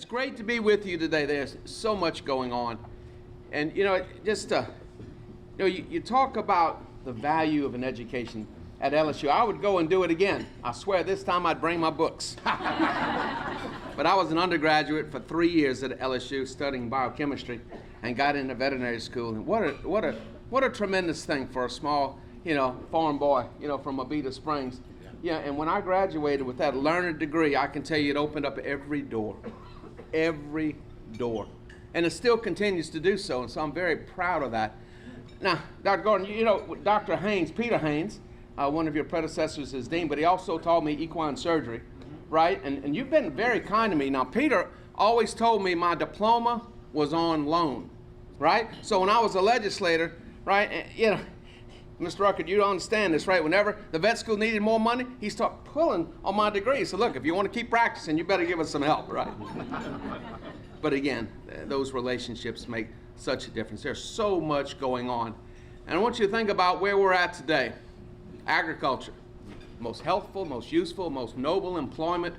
It's great to be with you today. There's so much going on. And, you talk about the value of an education at LSU. I would go and do it again. I swear this time I'd bring my books. But I was an undergraduate for 3 years at LSU studying biochemistry and got into veterinary school. And what a tremendous thing for a small, farm boy, from Abita Springs. Yeah, and when I graduated with that learned degree, I can tell you it opened up every door. Every door. And it still continues to do so, and so I'm very proud of that. Now, Dr. Gordon, Dr. Haynes, Peter Haynes, one of your predecessors as dean, but he also taught me equine surgery, right? And you've been very kind to me. Now, Peter always told me my diploma was on loan, right? So when I was a legislator, right, Mr. Ruckert, you don't understand this, right? Whenever the vet school needed more money, he started pulling on my degree. So look, if you want to keep practicing, you better give us some help, right? But again, those relationships make such a difference. There's so much going on. And I want you to think about where we're at today. Agriculture, most healthful, most useful, most noble employment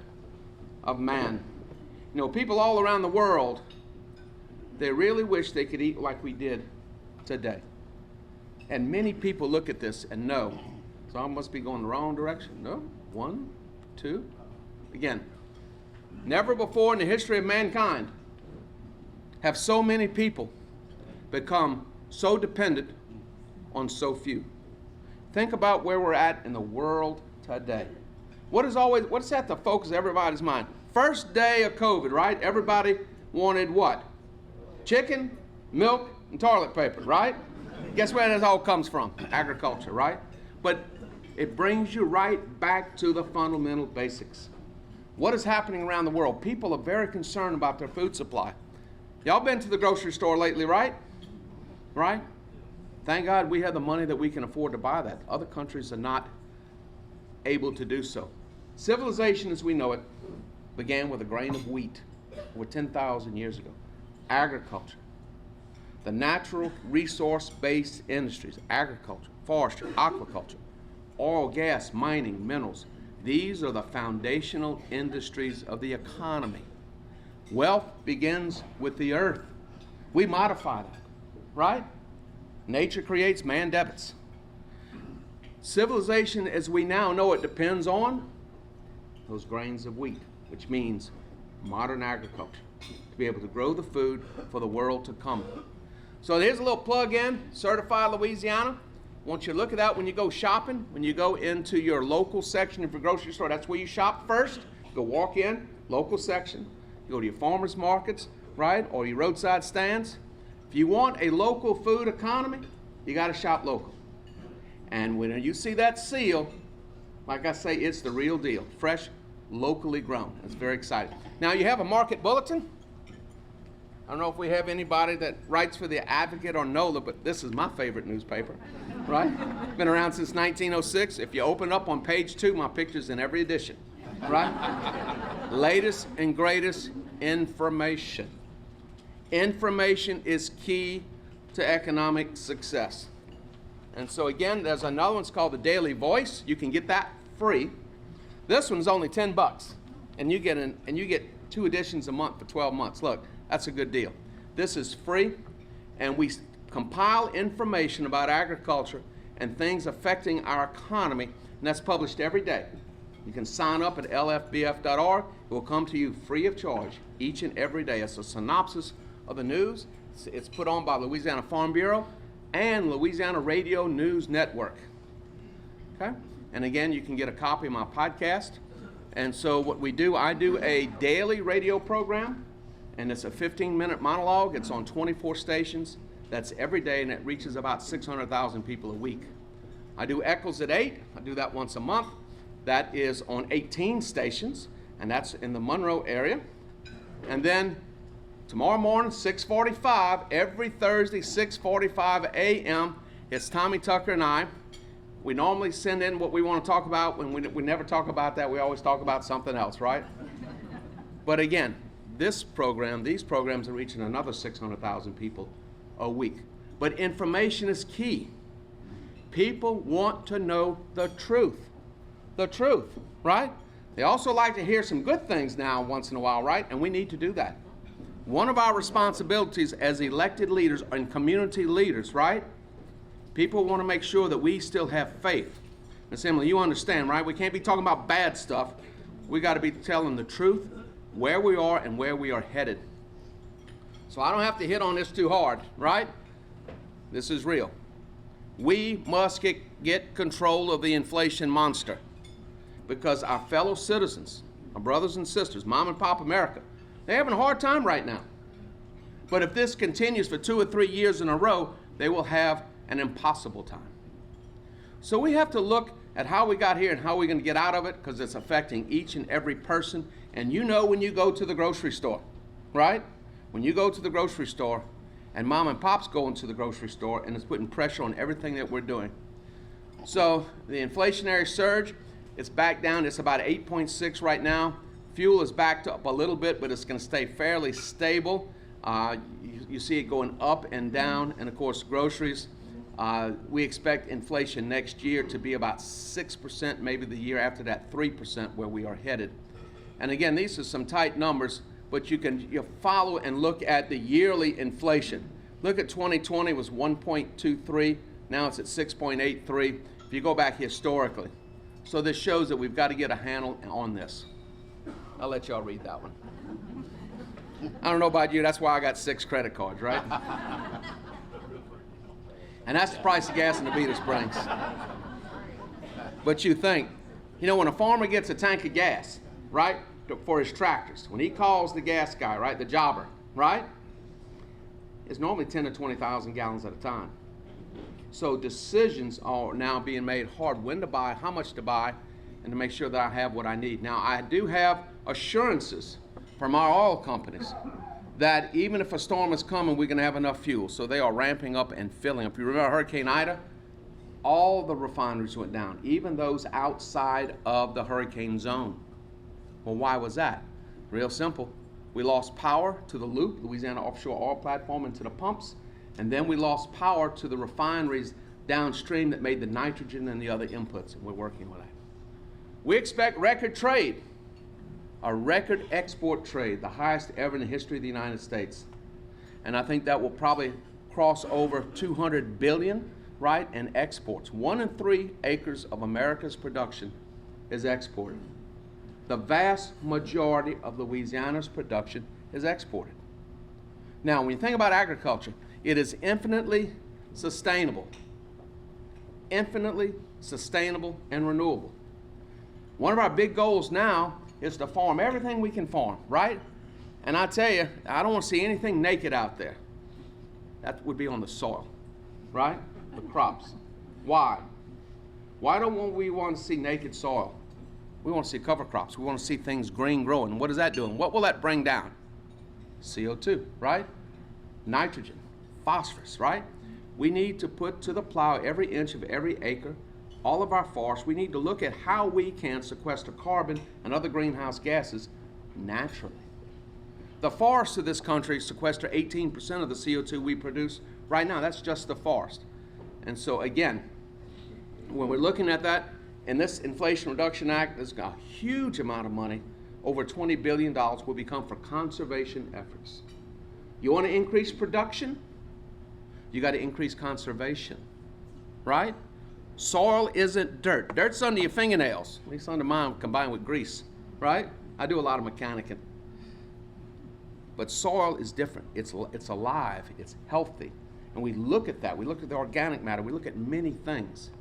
of man. People all around the world, they really wish they could eat like we did today. And many people look at this and know, so I must be going the wrong direction. No, 1, 2. Again, never before in the history of mankind have so many people become so dependent on so few. Think about where we're at in the world today. What's at the focus of everybody's mind? First day of COVID, right? Everybody wanted what? Chicken, milk, and toilet paper, right? Guess where this all comes from? Agriculture, right? But it brings you right back to the fundamental basics. What is happening around the world? People are very concerned about their food supply. Y'all been to the grocery store lately, right? Right? Thank God we have the money that we can afford to buy that. Other countries are not able to do so. Civilization as we know it began with a grain of wheat over 10,000 years ago. Agriculture. The natural resource-based industries, agriculture, forestry, aquaculture, oil, gas, mining, minerals. These are the foundational industries of the economy. Wealth begins with the earth. We modify that, right? Nature creates, man debits. Civilization as we now know it depends on those grains of wheat, which means modern agriculture, to be able to grow the food for the world to come. So here's a little plug in, Certified Louisiana. I want you to look at that when you go shopping, when you go into your local section of your grocery store. That's where you shop first. Go walk in, local section. You go to your farmers markets, right, or your roadside stands. If you want a local food economy, you got to shop local. And when you see that seal, like I say, it's the real deal. Fresh, locally grown. That's very exciting. Now you have a market bulletin. I don't know if we have anybody that writes for the Advocate or NOLA, but this is my favorite newspaper, right? Been around since 1906. If you open up on page 2, my picture's in every edition, right? Latest and greatest information. Information is key to economic success. And so again, there's another one, it's called the Daily Voice. You can get that free. This one's only $10, and you get 2 editions a month for 12 months. Look, that's a good deal. This is free, and we compile information about agriculture and things affecting our economy, and that's published every day. You can sign up at lfbf.org. It will come to you free of charge each and every day. It's a synopsis of the news. It's put on by Louisiana Farm Bureau and Louisiana Radio News Network. Okay? And again, you can get a copy of my podcast. And so what we do, I do a daily radio program, and it's a 15-minute monologue. It's on 24 stations. That's every day, and it reaches about 600,000 people a week. I do Echoes at 8. I do that once a month. That is on 18 stations, and that's in the Monroe area. And then tomorrow morning, 6:45, every Thursday, 6:45 a.m., it's Tommy Tucker and I. We normally send in what we want to talk about. When we never talk about that, we always talk about something else, right? But again, these programs are reaching another 600,000 people a week. But information is key. People want to know the truth. The truth, right? They also like to hear some good things now once in a while, right? And we need to do that. One of our responsibilities as elected leaders and community leaders, right? People want to make sure that we still have faith. Miss Emily, you understand, right? We can't be talking about bad stuff. We got to be telling the truth, where we are and where we are headed. So I don't have to hit on this too hard, right? This is real. We must get control of the inflation monster, because our fellow citizens, our brothers and sisters, mom and pop America, they're having a hard time right now. But if this continues for 2 or 3 years in a row, they will have an impossible time. So we have to look at how we got here and how we're going to get out of it, because it's affecting each and every person. And you know, when you go to the grocery store, right? When you go to the grocery store and mom and pop's going to the grocery store, and it's putting pressure on everything that we're doing. So the inflationary surge, it's back down. It's about 8.6 right now. Fuel is backed up a little bit, but it's going to stay fairly stable. You see it going up and down. And of course, groceries, we expect inflation next year to be about 6%, maybe the year after that 3% where we are headed. And again, these are some tight numbers, but you follow and look at the yearly inflation. Look at 2020 was 1.23. Now it's at 6.83. If you go back historically. So this shows that we've got to get a handle on this. I'll let y'all read that one. I don't know about you, that's why I got 6 credit cards, right? And that's the price of gas in the Beater Springs. But you think, you know, when a farmer gets a tank of gas, right, for his tractors, when he calls the gas guy, right, the jobber, right, it's normally 10 to 20,000 gallons at a time. So decisions are now being made hard, when to buy, how much to buy, and to make sure that I have what I need. Now, I do have assurances from our oil companies that even if a storm is coming, we're going to have enough fuel. So they are ramping up and filling up. If you remember Hurricane Ida, all the refineries went down, even those outside of the hurricane zone. Well, why was that? Real simple. We lost power to the loop, Louisiana offshore oil platform, and to the pumps. And then we lost power to the refineries downstream that made the nitrogen and the other inputs, and we're working with that. We expect record trade, a record export trade, the highest ever in the history of the United States. And I think that will probably cross over 200 billion, right, in exports. 1 in 3 acres of America's production is exported. The vast majority of Louisiana's production is exported. Now, when you think about agriculture, it is infinitely sustainable and renewable. One of our big goals now is to farm everything we can farm, right? And I tell you, I don't want to see anything naked out there. That would be on the soil, right? The crops. Why? Why don't we want to see naked soil? We want to see cover crops. We want to see things green growing. What is that doing? What will that bring down? CO2, right? Nitrogen, phosphorus, right? We need to put to the plow every inch of every acre, all of our forests. We need to look at how we can sequester carbon and other greenhouse gases naturally. The forests of this country sequester 18% of the CO2 we produce right now. That's just the forest. And so again, when we're looking at that, in this Inflation Reduction Act, there's a huge amount of money, over $20 billion, will become for conservation efforts. You want to increase production? You got to increase conservation, right? Soil isn't dirt. Dirt's under your fingernails, at least under mine combined with grease, right? I do a lot of mechanicking. But soil is different. It's alive, it's healthy. And we look at that. We look at the organic matter. We look at many things.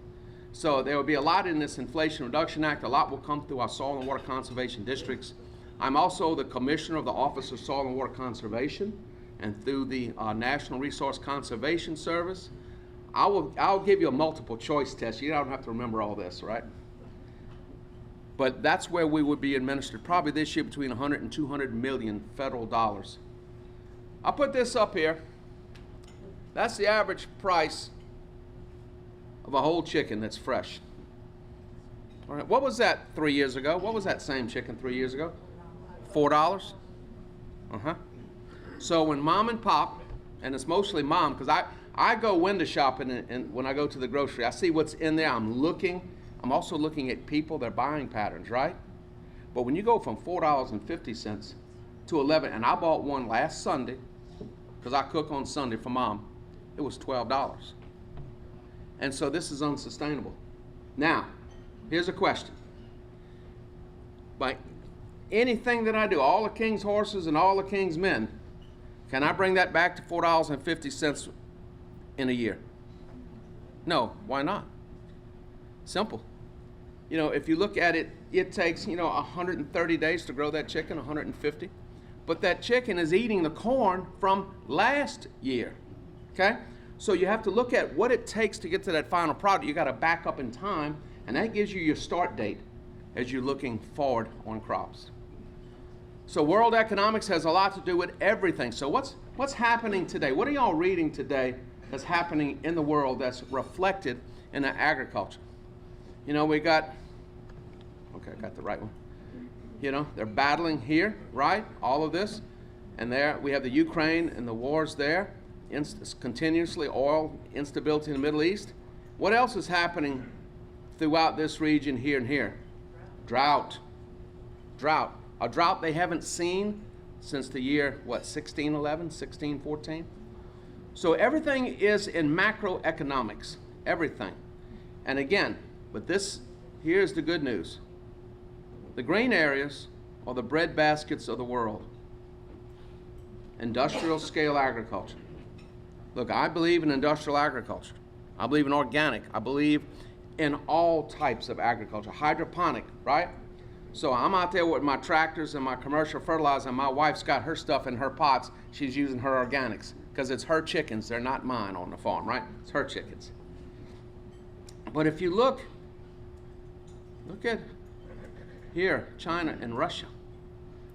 So there will be a lot in this Inflation Reduction Act. A lot will come through our soil and water conservation districts. I'm also the commissioner of the Office of Soil and Water Conservation, and through the National Resource Conservation Service. I'll give you a multiple choice test. You don't have to remember all this, right? But that's where we would be administered probably this year between 100 and 200 million federal dollars. I'll put this up here. That's the average price of a whole chicken that's fresh. All right, what was that 3 years ago? What was that same chicken 3 years ago? $4? Uh-huh. So when mom and pop, and it's mostly mom, because I go window shopping, and when I go to the grocery, I see what's in there. I'm also looking at people, their buying patterns, right? But when you go from $4.50 to 11, and I bought one last Sunday, because I cook on Sunday for Mom, it was $12. And so this is unsustainable. Now, here's a question. By anything that I do, all the king's horses and all the king's men, can I bring that back to $4.50 in a year? No, why not? Simple. You know, if you look at it, it takes, 130 days to grow that chicken, 150. But that chicken is eating the corn from last year, okay? So you have to look at what it takes to get to that final product. You got to back up in time, and that gives you your start date as you're looking forward on crops. So world economics has a lot to do with everything. So what's happening today? What are y'all reading today that's happening in the world that's reflected in the agriculture? We got, okay, I got the right one. They're battling here, right? All of this. And there we have the Ukraine and the wars there. Continuously oil instability in the Middle East. What else is happening throughout this region here and here? Drought. A drought they haven't seen since the year, 1611, 1614? So everything is in macroeconomics, everything. And again, here's the good news. The green areas are the bread baskets of the world. Industrial scale agriculture. Look, I believe in industrial agriculture. I believe in organic. I believe in all types of agriculture. Hydroponic, right? So I'm out there with my tractors and my commercial fertilizer, and my wife's got her stuff in her pots. She's using her organics because it's her chickens. They're not mine on the farm, right? It's her chickens. But if you look at here, China and Russia,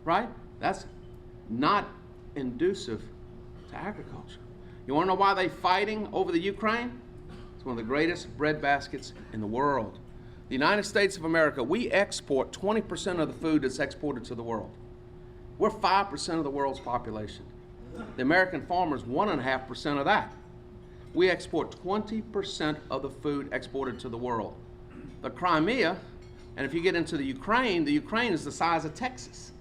right? That's not conducive to agriculture. You want to know why they're fighting over the Ukraine? It's one of the greatest bread baskets in the world. The United States of America, we export 20% of the food that's exported to the world. We're 5% of the world's population. The American farmer is 1.5% of that. We export 20% of the food exported to the world. The Crimea, and if you get into the Ukraine is the size of Texas.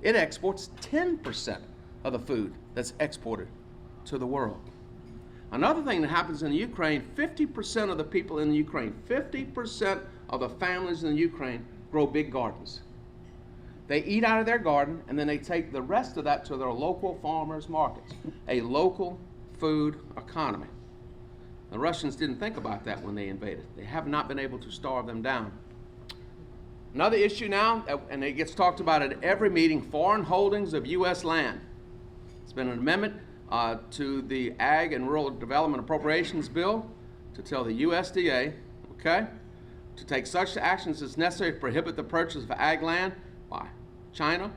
It exports 10% of the food that's exported to the world. Another thing that happens in the Ukraine, 50% of the people in the Ukraine, 50% of the families in the Ukraine grow big gardens. They eat out of their garden, and then they take the rest of that to their local farmers markets, a local food economy. The Russians didn't think about that when they invaded. They have not been able to starve them down. Another issue now, and it gets talked about at every meeting, foreign holdings of U.S. land. It's been an amendment to the Ag and Rural Development Appropriations Bill to tell the USDA, okay, to take such actions as necessary to prohibit the purchase of ag land by China,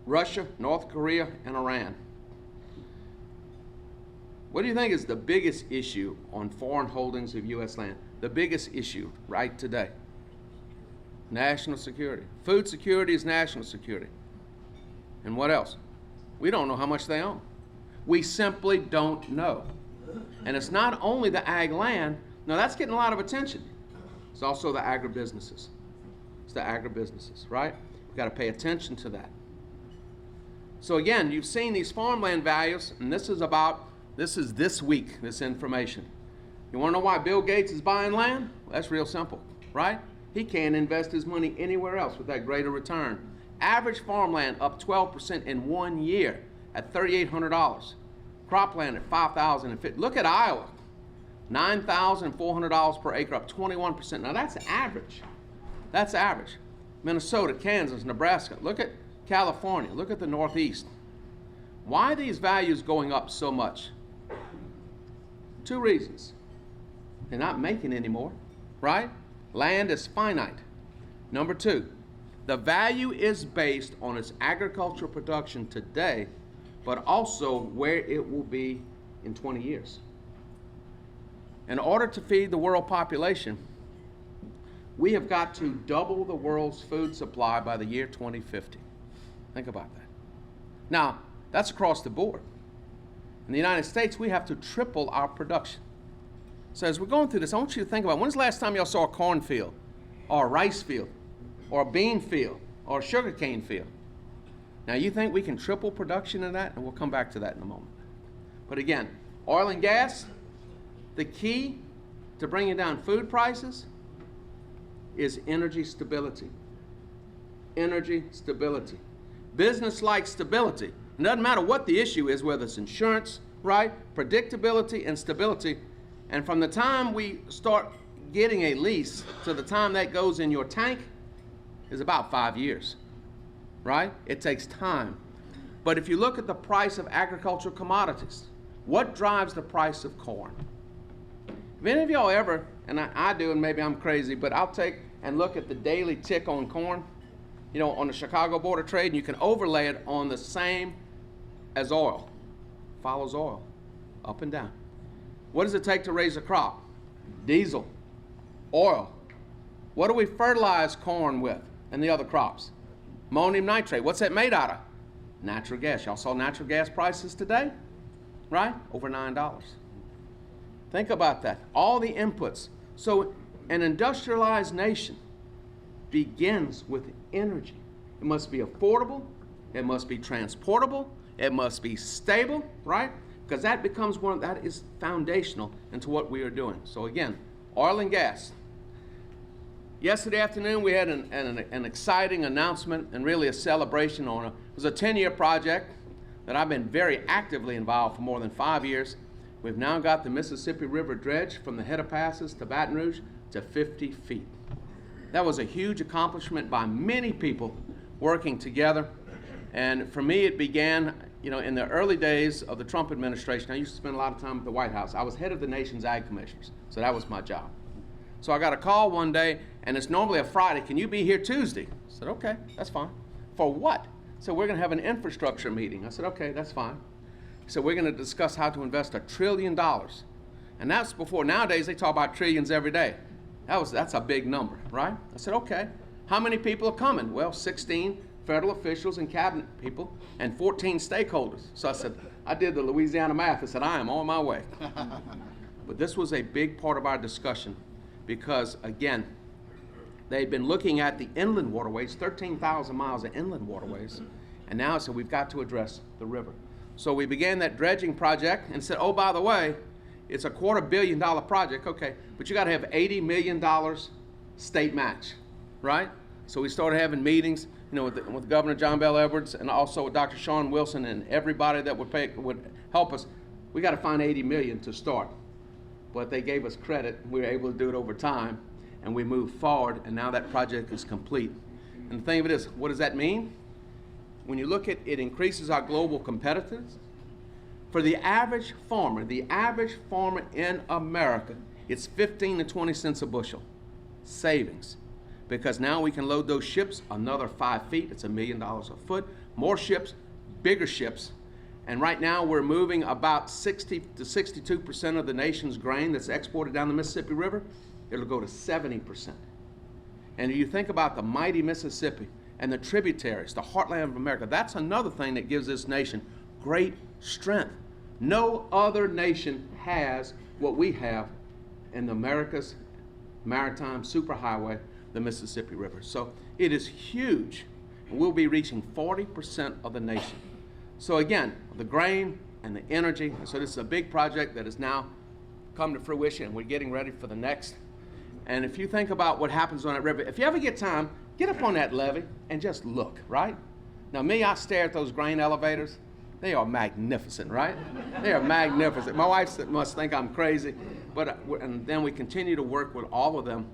Russia, North Korea, and Iran. What do you think is the biggest issue on foreign holdings of U.S. land? The biggest issue right today? National security. Food security is national security. And what else? We don't know how much they own. We simply don't know. And it's not only the ag land. Now that's getting a lot of attention. It's also the agribusinesses. It's the agribusinesses, right? We've got to pay attention to that. So again, you've seen these farmland values, and this is this week, this information. You want to know why Bill Gates is buying land? Well, that's real simple, right? He can't invest his money anywhere else with that greater return. Average farmland up 12% in 1 year at $3,800. Cropland at $5,050. Look at Iowa, $9,400 per acre, up 21%. Now that's average. That's average. Minnesota, Kansas, Nebraska. Look at California. Look at the Northeast. Why are these values going up so much? Two reasons. They're not making anymore, right? Land is finite. Number two, the value is based on its agricultural production today, but also where it will be in 20 years. In order to feed the world population, we have got to double the world's food supply by the year 2050. Think about that. Now, that's across the board. In the United States, we have to triple our production. So as we're going through this, I want you to think about, when's the last time y'all saw a cornfield or a rice field or a bean field or a sugarcane field. Now you think we can triple production of that? And we'll come back to that in a moment. But again, oil and gas, the key to bringing down food prices is energy stability. Energy stability. Business-like stability. It doesn't matter what the issue is, whether it's insurance, right? Predictability and stability. And from the time we start getting a lease to the time that goes in your tank is about 5 years, right? It takes time. But if you look at the price of agricultural commodities, what drives the price of corn? If any of y'all ever, and I do, and maybe I'm crazy, but I'll take and look at the daily tick on corn, you know, on the Chicago Board of Trade, and you can overlay it on the same as oil. Follows oil, up and down. What does it take to raise a crop? Diesel, oil. What do we fertilize corn with and the other crops? Ammonium nitrate. What's that made out of? Natural gas. Y'all saw natural gas prices today, right? Over $9. Think about that. All the inputs. So an industrialized nation begins with energy. It must be affordable. It must be transportable. It must be stable, right? Because that becomes that is foundational into what we are doing. So again, oil and gas. Yesterday afternoon we had an exciting announcement and really a celebration on it. It was a 10-year project that I've been very actively involved for more than 5 years. We've now got the Mississippi River dredge from the head of passes to Baton Rouge to 50 feet. That was a huge accomplishment by many people working together. And for me, it began, you know, in the early days of the Trump administration. I used to spend a lot of time at the White House. I was head of the nation's ag commissioners, so that was my job. So I got a call one day, and it's normally a Friday. Can you be here Tuesday? I said, okay, that's fine. For what? So we're going to have an infrastructure meeting. I said, okay, that's fine. So we're going to discuss how to invest $1 trillion. And that's before, nowadays they talk about trillions every day. That's a big number, right? I said, okay. How many people are coming? Well, 16 federal officials and cabinet people and 14 stakeholders. So I said, I did the Louisiana math. I said, I am on my way. But this was a big part of our discussion because, again, they've been looking at the inland waterways, 13,000 miles of inland waterways, and now I said, we've got to address the river. So we began that dredging project and said, oh, by the way, it's a $250 million project, okay, but you got to have $80 million state match, right? So we started having meetings, you know, with Governor John Bell Edwards and also with Dr. Sean Wilson and everybody that would help us. We got to find $80 million to start, but they gave us credit. We were able to do it over time, and we moved forward, and now that project is complete. And the thing of it is, what does that mean? When you look at it, increases our global competitiveness. For the average farmer in America, it's 15 to 20 cents a bushel savings, because now we can load those ships another 5 feet. It's $1 million a foot. More ships, bigger ships. And right now we're moving about 60 to 62% of the nation's grain that's exported down the Mississippi River. It'll go to 70%. And you think about the mighty Mississippi and the tributaries, the heartland of America, that's another thing that gives this nation great strength. No other nation has what we have in America's maritime superhighway, the Mississippi River. So it is huge. We'll be reaching 40% of the nation. So again, the grain and the energy, and so this is a big project that has now come to fruition, and we're getting ready for the next. And if you think about what happens on that river, if you ever get time, get up on that levee and just look, right? Now me, I stare at those grain elevators. They are magnificent, right? They are magnificent. My wife must think I'm crazy, and then we continue to work with all of them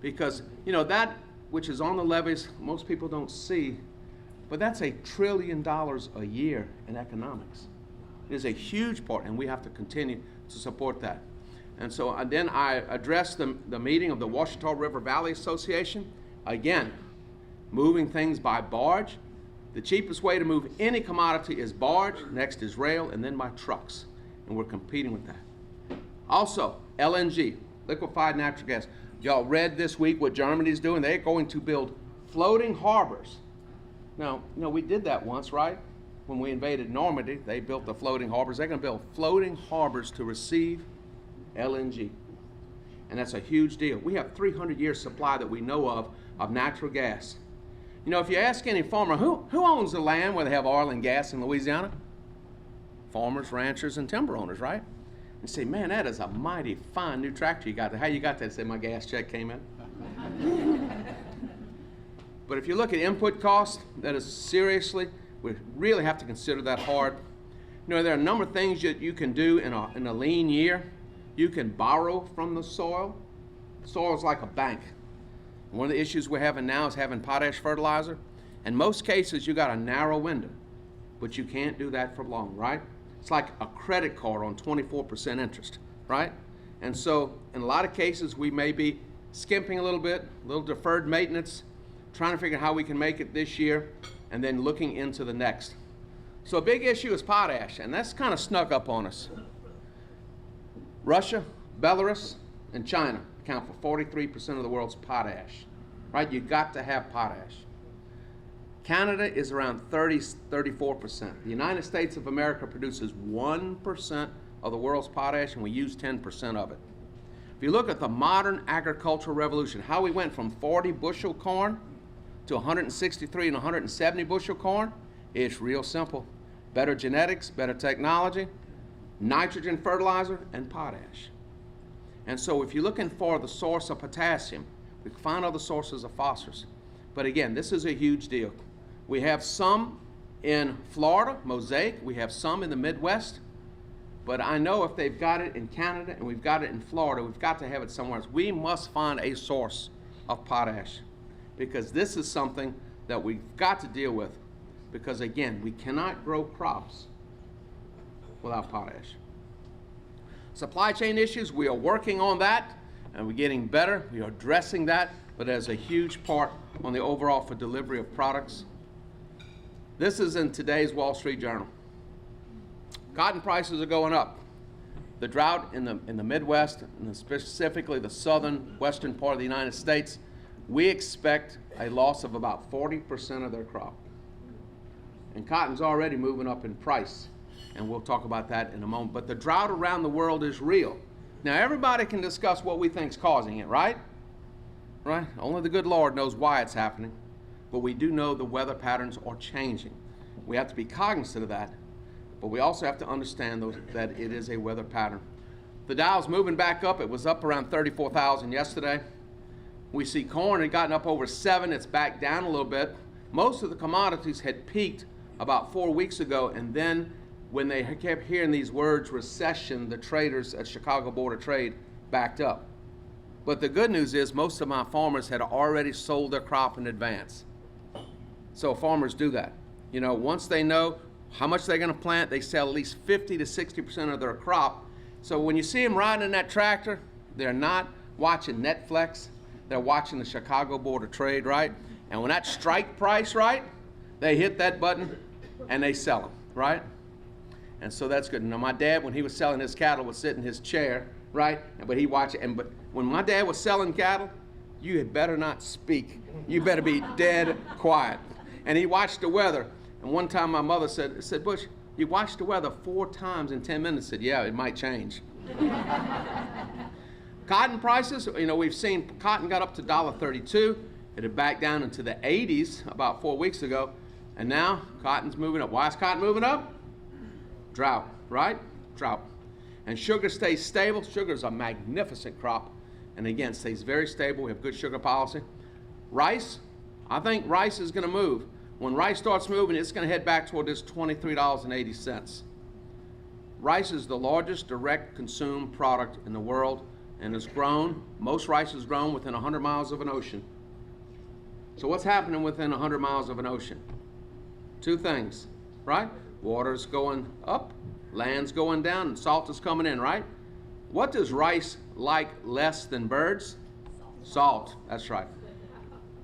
because, you know, that which is on the levees, most people don't see, but that's $1 trillion a year in economics. It is a huge part, and we have to continue to support that. And so then I addressed the meeting of the Ouachita River Valley Association. Again, moving things by barge. The cheapest way to move any commodity is barge, next is rail, and then by trucks. And we're competing with that. Also, LNG, liquefied natural gas. Y'all read this week what Germany's doing. They're going to build floating harbors. Now, you know, we did that once, right? When we invaded Normandy, they built the floating harbors. They're going to build floating harbors to receive LNG. And that's a huge deal. We have 300 years supply that we know of natural gas. You know, if you ask any farmer, who owns the land where they have oil and gas in Louisiana? Farmers, ranchers, and timber owners, right? And say, man, that is a mighty fine new tractor you got there. How you got that? Say, my gas check came in. But if you look at input costs, that is seriously, we really have to consider that hard. You know, there are a number of things that you can do in a lean year. You can borrow from the soil. Soil is like a bank. One of the issues we're having now is having potash fertilizer. In most cases, you got a narrow window, but you can't do that for long, right? It's like a credit card on 24% interest, right? And so in a lot of cases, we may be skimping a little deferred maintenance, trying to figure out how we can make it this year, and then looking into the next. So a big issue is potash, and that's kind of snuck up on us. Russia, Belarus, and China account for 43% of the world's potash, right? You got to have potash. Canada is around 34%. The United States of America produces 1% of the world's potash, and we use 10% of it. If you look at the modern agricultural revolution, how we went from 40 bushel corn to 163 and 170 bushel corn, it's real simple. Better genetics, better technology, nitrogen fertilizer, and potash. And so if you're looking for the source of potassium, we can find other sources of phosphorus. But again, this is a huge deal. We have some in Florida, Mosaic. We have some in the Midwest. But I know if they've got it in Canada and we've got it in Florida, we've got to have it somewhere else. We must find a source of potash, because this is something that we've got to deal with. Because again, we cannot grow crops without potash. Supply chain issues, we are working on that, and we're getting better. We are addressing that, but as a huge part on the overall for delivery of products. This is in today's Wall Street Journal. Cotton prices are going up. The drought in the Midwest, and specifically the southern western part of the United States, we expect a loss of about 40% of their crop. And cotton's already moving up in price, and we'll talk about that in a moment. But the drought around the world is real. Now, everybody can discuss what we think is causing it, right? Right? Only the good Lord knows why it's happening. But we do know the weather patterns are changing. We have to be cognizant of that. But we also have to understand that it is a weather pattern. The Dow's moving back up. It was up around 34,000 yesterday. We see corn had gotten up over 7. It's back down a little bit. Most of the commodities had peaked about 4 weeks ago, and then when they kept hearing these words, recession, the traders at Chicago Board of Trade backed up. But the good news is most of my farmers had already sold their crop in advance. So farmers do that. You know, once they know how much they're going to plant, they sell at least 50 to 60% of their crop. So when you see them riding in that tractor, they're not watching Netflix. They're watching the Chicago Board of Trade, right? And when that strike price, right, they hit that button and they sell them, right? And so that's good. Now, my dad, when he was selling his cattle, would sit in his chair, right? But he watched it. But when my dad was selling cattle, you had better not speak. You better be dead quiet. And he watched the weather. And one time my mother said, Bush, you watched the weather 4 times in 10 minutes. I said, yeah, it might change. Cotton prices, you know, we've seen cotton got up to $1.32. It had backed down into the 80s about 4 weeks ago. And now cotton's moving up. Why is cotton moving up? Drought, right? Drought. And sugar stays stable. Sugar is a magnificent crop. And again, stays very stable. We have good sugar policy. Rice, I think rice is going to move. When rice starts moving, it's going to head back toward this $23.80. Rice is the largest direct consumed product in the world, and it's grown. Most rice is grown within 100 miles of an ocean. So what's happening within 100 miles of an ocean? 2 things, right? Water's going up, land's going down, and salt is coming in, right? What does rice like less than birds? Salt, that's right.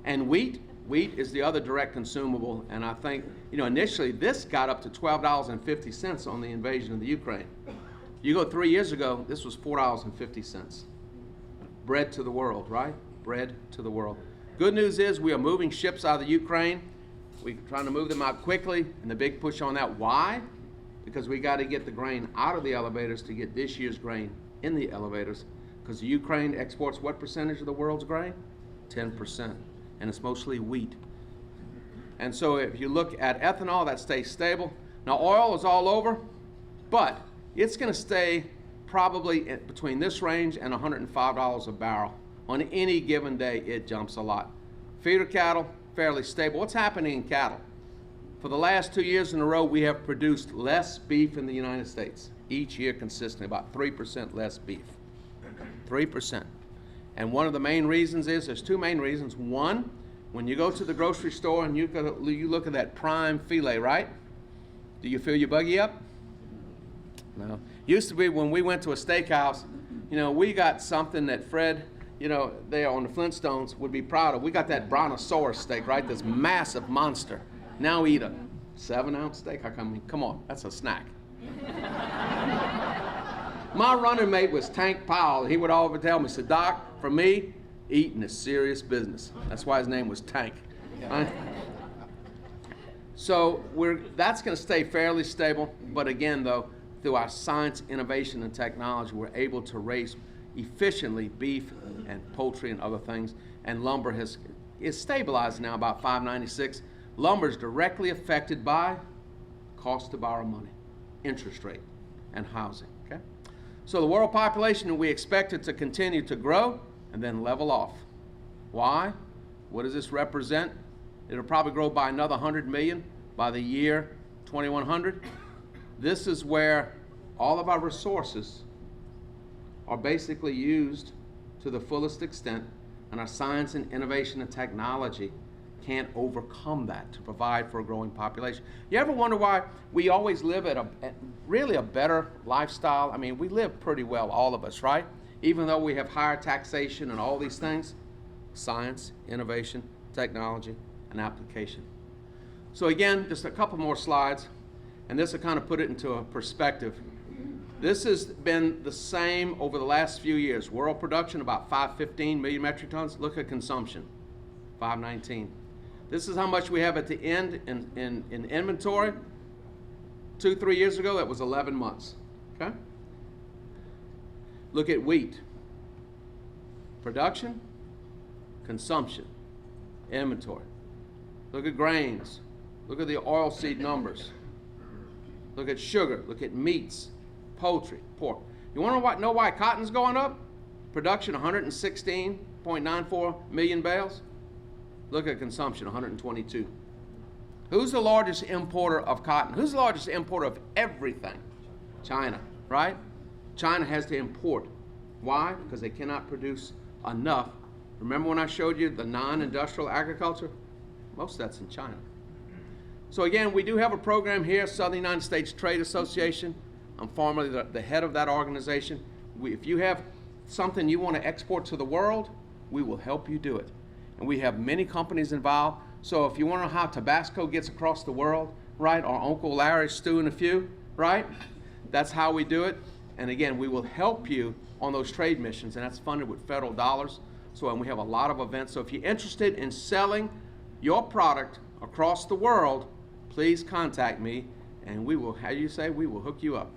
And wheat is the other direct consumable, and I think, you know, initially this got up to $12.50 on the invasion of the Ukraine. You go 3 years ago, this was $4.50. Bread to the world, right? Bread to the world. Good news is we are moving ships out of the Ukraine. We're trying to move them out quickly, and the big push on that. Why? Because we got to get the grain out of the elevators to get this year's grain in the elevators, because the Ukraine exports what percentage of the world's grain? 10%, and it's mostly wheat. And so if you look at ethanol, that stays stable. Now oil is all over, but it's going to stay probably between this range and $105 a barrel. On any given day, it jumps a lot. Feeder cattle, fairly stable. What's happening in cattle? For the last 2 years in a row, we have produced less beef in the United States. Each year consistently, about 3% less beef. 3%. And one of the main reasons is, there's two main reasons. One, when you go to the grocery store and you look at that prime filet, right? Do you fill your buggy up? No. Used to be when we went to a steakhouse, we got something that Fred, there on the Flintstones would be proud of. We got that brontosaurus steak, right? This massive monster. Now we eat a 7-ounce steak. Come on, that's a snack. My running mate was Tank Powell. He would always tell me, said, Doc, for me, eating is serious business. That's why his name was Tank. Right? So that's going to stay fairly stable. But again, though, through our science, innovation, and technology, we're able to raise efficiently beef and poultry and other things. And lumber is stabilized now about $5.96. Lumber is directly affected by cost to borrow money, interest rate, and housing. Okay? So the world population, we expect it to continue to grow and then level off. Why? What does this represent? It'll probably grow by another 100 million by the year 2100. This is where all of our resources are basically used to the fullest extent, and our science and innovation and technology can't overcome that to provide for a growing population. You ever wonder why we always live at really a better lifestyle? I mean, we live pretty well, all of us, right? Even though we have higher taxation and all these things, science, innovation, technology, and application. So again, just a couple more slides, and this will kind of put it into a perspective. This has been the same over the last few years. World production, about 515 million metric tons. Look at consumption, 519. This is how much we have at the end in inventory. 2-3 years ago, that was 11 months. Okay? Look at wheat. Production, consumption, inventory. Look at grains. Look at the oilseed numbers. Look at sugar. Look at meats, poultry, pork. You want to know why cotton's going up? Production, 116.94 million bales. Look at consumption, 122. Who's the largest importer of cotton? Who's the largest importer of everything? China, right? China has to import. Why? Because they cannot produce enough. Remember when I showed you the non-industrial agriculture? Most of that's in China. So again, we do have a program here, Southern United States Trade Association. I'm formerly the head of that organization. If you have something you want to export to the world, we will help you do it. And we have many companies involved. So if you want to know how Tabasco gets across the world, right, or Uncle Larry's Stew and a Few, right, that's how we do it. And again, we will help you on those trade missions, and that's funded with federal dollars. So, and we have a lot of events. So if you're interested in selling your product across the world, please contact me, and we will, how do you say, we will hook you up.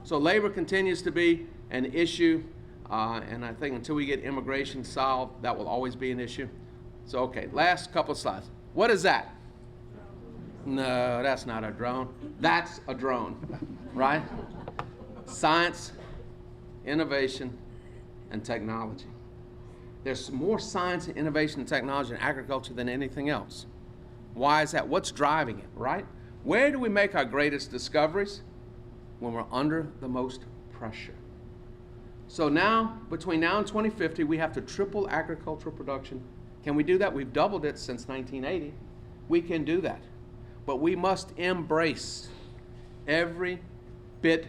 So labor continues to be an issue, and I think until we get immigration solved, that will always be an issue. So, okay, last couple of slides. What is that? No, that's not a drone. That's a drone, right? Science, innovation, and technology. There's more science and innovation and technology in agriculture than anything else. Why is that? What's driving it, right? Where do we make our greatest discoveries? When we're under the most pressure. So now, between now and 2050, we have to triple agricultural production. Can we do that? We've doubled it since 1980. We can do that. But we must embrace every bit,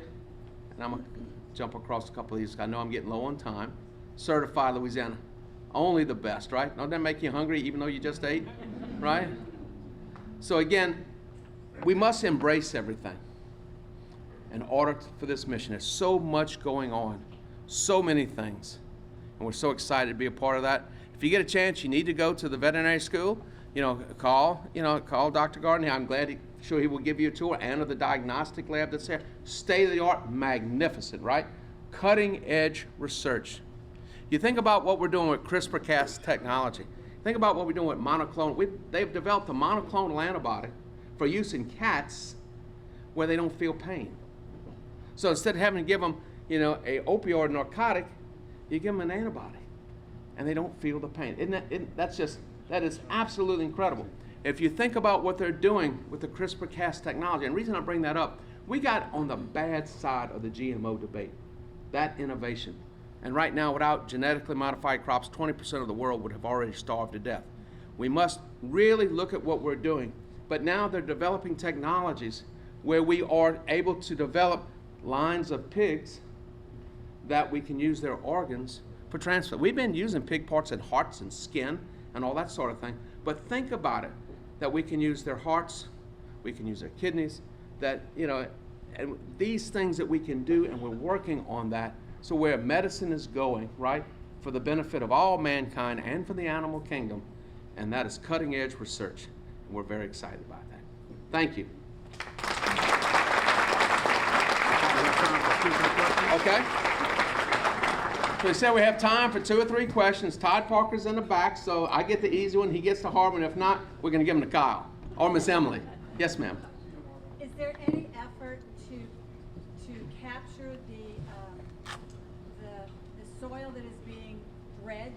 and I'm going to jump across a couple of these. I know I'm getting low on time. Certified Louisiana. Only the best, right? Don't that make you hungry even though you just ate, right? So again, we must embrace everything in order for this mission. There's so much going on, so many things, and we're so excited to be a part of that. If you get a chance, you need to go to the veterinary school. Call Dr. Gardner. I'm sure he will give you a tour, and of the diagnostic lab that's there. State-of-the-art, magnificent, right? Cutting-edge research. You think about what we're doing with CRISPR-Cas technology. Think Think about what we're doing with monoclonal. They've developed a monoclonal antibody for use in cats where they don't feel pain. So instead of having to give them, a opioid narcotic, you give them an antibody, and they don't feel the pain. That is absolutely incredible. If you think about what they're doing with the CRISPR-Cas technology, and the reason I bring that up, we got on the bad side of the GMO debate, that innovation. And right now, without genetically modified crops, 20% of the world would have already starved to death. We must really look at what we're doing. But now they're developing technologies where we are able to develop lines of pigs that we can use their organs for transplant. We've been using pig parts and hearts and skin and all that sort of thing. But think about it, that we can use their hearts, we can use their kidneys, that, and these things that we can do, and we're working on that. So where medicine is going, right, for the benefit of all mankind and for the animal kingdom, and that is cutting edge research. And we're very excited about that. Thank you. Okay. So we said we have time for 2 or 3 questions. Todd Parker's in the back, so I get the easy one, he gets the hard one. If not, we're going to give him to Kyle or Miss Emily. Yes, ma'am. Is there any effort to capture the soil that is being dredged?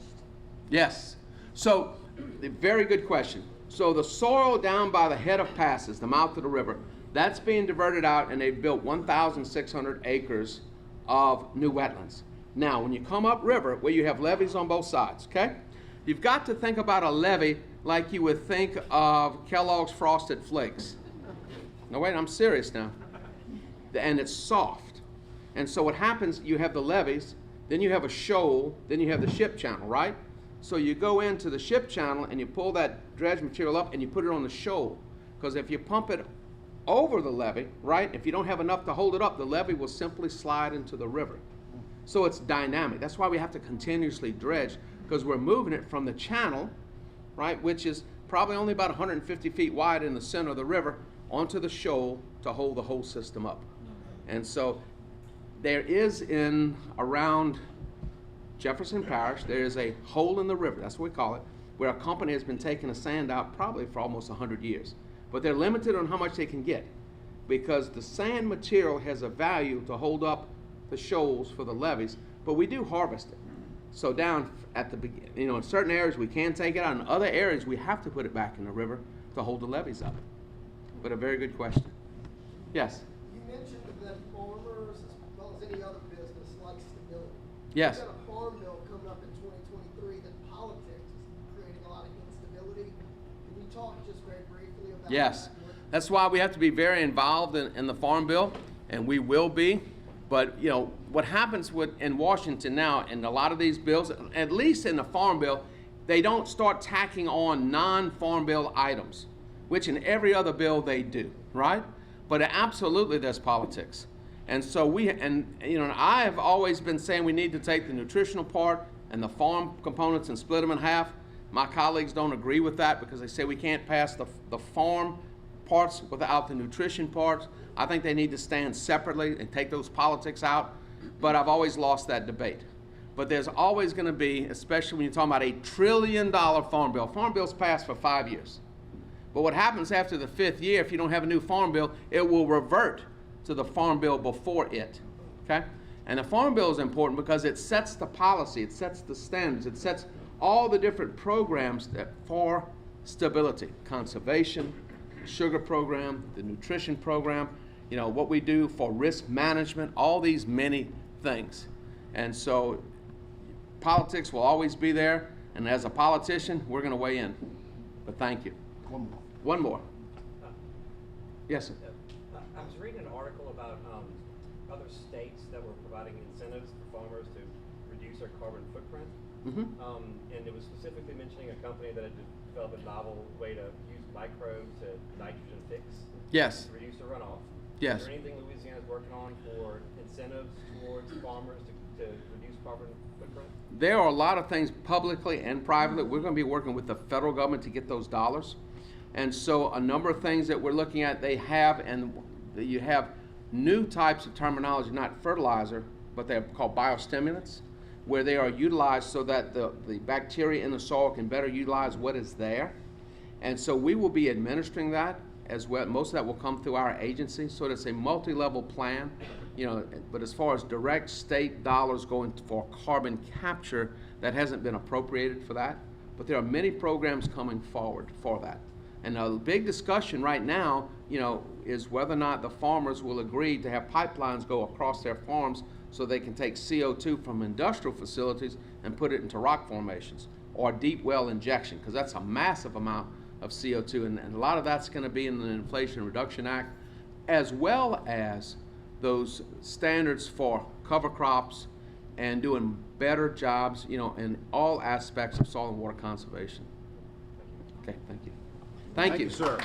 Yes. So, a very good question. So the soil down by the head of passes, the mouth of the river, that's being diverted out, and they've built 1,600 acres of new wetlands. Now, when you come upriver, where you have levees on both sides, okay? You've got to think about a levee like you would think of Kellogg's Frosted Flakes. No, wait, I'm serious now. And it's soft. And so what happens, you have the levees, then you have a shoal, then you have the ship channel, right? So you go into the ship channel and you pull that dredge material up and you put it on the shoal. Because if you pump it over the levee, right, if you don't have enough to hold it up, the levee will simply slide into the river. So it's dynamic. That's why we have to continuously dredge, because we're moving it from the channel, right, which is probably only about 150 feet wide in the center of the river, onto the shoal to hold the whole system up. And so there is around Jefferson Parish, there is a hole in the river, that's what we call it, where a company has been taking the sand out probably for almost 100 years. But they're limited on how much they can get, because the sand material has a value to hold up the shoals for the levees, but we do harvest it. So down at the beginning, in certain areas we can take it out, in other areas we have to put it back in the river to hold the levees up. But a very good question. Yes? You mentioned that farmers, as well as any other business, like stability. Yes. We've got a farm bill coming up in 2023 that politics is creating a lot of instability. Can you talk just very briefly about Yes. that? That's why we have to be very involved in the farm bill, and we will be. But what happens in Washington now, in a lot of these bills, at least in the farm bill, they don't start tacking on non-farm bill items, which in every other bill they do, right? But absolutely there's politics. And so I have always been saying we need to take the nutritional part and the farm components and split them in half. My colleagues don't agree with that, because they say we can't pass the farm parts without the nutrition parts. I think they need to stand separately and take those politics out, but I've always lost that debate. But there's always going to be, especially when you're talking about $1 trillion farm bill. Farm bill's passed for 5 years. But what happens after the 5th year, if you don't have a new farm bill, it will revert to the farm bill before it, okay? And the farm bill is important because it sets the policy, it sets the standards, it sets all the different programs for stability, conservation, sugar program, the nutrition program, what we do for risk management, all these many things. And so politics will always be there, and as a politician, we're going to weigh in. But thank you. One more. Yes, sir. I was reading an article about other states that were providing incentives for farmers to reduce their carbon footprint. Mm-hmm. And it was specifically mentioning a company that had developed a novel way to use microbes to nitrogen fix. Yes. To reduce the runoff. Yes. Is there anything Louisiana is working on for incentives towards farmers to reduce carbon footprint? There are a lot of things publicly and privately. We're going to be working with the federal government to get those dollars. And so a number of things that we're looking at, they have, and you have new types of terminology, not fertilizer, but they're called biostimulants. where they are utilized so that the bacteria in the soil can better utilize what is there. And so we will be administering that as well. Most of that will come through our agency, so it's a multi-level plan, you know, but as far as direct state dollars going for carbon capture, that hasn't been appropriated for that. But there are many programs coming forward for that. And the big discussion right now, you know, is whether or not the farmers will agree to have pipelines go across their farms so they can take CO2 from industrial facilities and put it into rock formations, or deep well injection, because that's a massive amount of CO2, and a lot of that's going to be in the Inflation Reduction Act, as well as those standards for cover crops and doing better jobs, you know, in all aspects of soil and water conservation. Okay, thank you. Thank you. Sir.